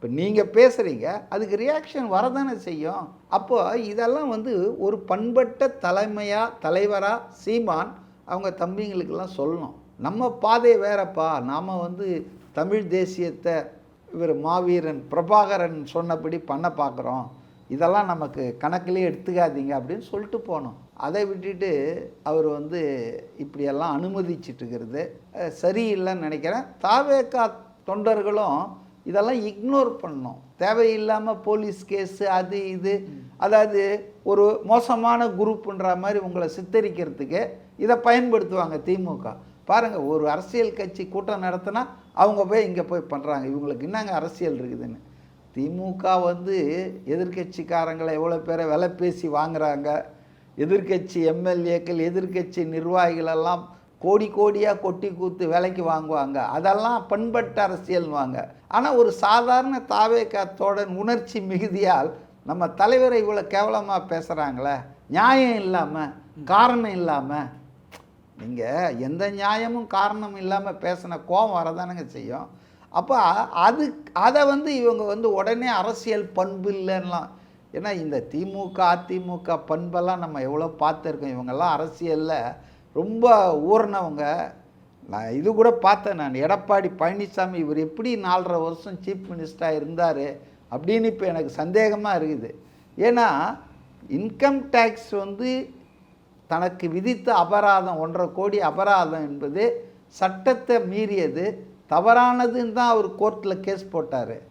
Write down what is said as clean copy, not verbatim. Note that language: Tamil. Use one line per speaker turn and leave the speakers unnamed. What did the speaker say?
இப்போ நீங்கள் பேசுகிறீங்க, அதுக்கு ரியாக்ஷன் வரதானே செய்யும். அப்போது இதெல்லாம் வந்து ஒரு பண்பட்ட தலைவராக சீமான் அவங்க தம்பிங்களுக்கெல்லாம் சொல்லணும். நம்ம பாதை வேறப்பா, நாம் வந்து தமிழ் தேசியத்தை இவர் மாவீரன் பிரபாகரன் சொன்னபடி பண்ண பார்க்குறோம், இதெல்லாம் நமக்கு கணக்கிலே எடுத்துக்காதீங்க அப்படின்னு சொல்லிட்டு போனோம். அதை விட்டுட்டு அவர் வந்து இப்படியெல்லாம் அனுமதிச்சிட்டு இருக்கிறது சரியில்லைன்னு நினைக்கிறேன். தாவேகா தொண்டர்களும் இதெல்லாம் இக்னோர் பண்ணணும். தேவையில்லாமல் போலீஸ் கேஸு அது இது, அதாவது ஒரு மோசமான குரூப்புன்ற மாதிரி உங்களை சித்தரிக்கிறதுக்கு இதை பயன்படுத்துவாங்க திமுக. பாருங்கள், ஒரு அரசியல் கட்சி கூட்டம் நடத்தினா அவங்க போய் இங்கே போய் பண்ணுறாங்க, இவங்களுக்கு என்னங்க அரசியல் இருக்குதுன்னு. திமுக வந்து எதிர்கட்சிக்காரங்களை எவ்வளோ பேரை விலை பேசி வாங்குகிறாங்க. எதிர்கட்சி எம்எல்ஏக்கள் எதிர்கட்சி நிர்வாகிகளெல்லாம் கோடி கோடியாக கொட்டி கூத்து விலைக்கு வாங்குவாங்க. அதெல்லாம் பண்பட்ட அரசியல்வாங்க. ஆனால் ஒரு சாதாரண தாவேக்காத்தோட உணர்ச்சி மிகுதியால் நம்ம தலைவரை இவ்வளோ கேவலமாக பேசுகிறாங்களே, நியாயம் இல்லாமல் காரணம் இல்லாமல். நீங்கள் எந்த நியாயமும் காரணமும் இல்லாமல் பேசின கோபம் வரதானுங்க செய்யும். அப்போ அதை வந்து இவங்க வந்து உடனே அரசியல் பண்பு இல்லைன்னெலாம். ஏன்னா இந்த திமுக அதிமுக பண்பெல்லாம் நம்ம எவ்வளோ பார்த்துருக்கோம். இவங்கெல்லாம் அரசியலில் ரொம்ப ஊறினவங்க. நான் இது கூட பார்த்தேன், நான் எடப்பாடி பழனிசாமி இவர் எப்படி 4.5 வருஷம் சீஃப் மினிஸ்டராக இருந்தார் அப்படின்னு இப்போ எனக்கு சந்தேகமாக இருக்குது. ஏன்னா இன்கம் டேக்ஸ் வந்து தனக்கு விதித்த அபராதம் 1.5 கோடி அபராதம் என்பது சட்டத்தை மீறியது, தவறானதுன்னு தான் அவர் கோர்ட்டில் கேஸ் போட்டார்.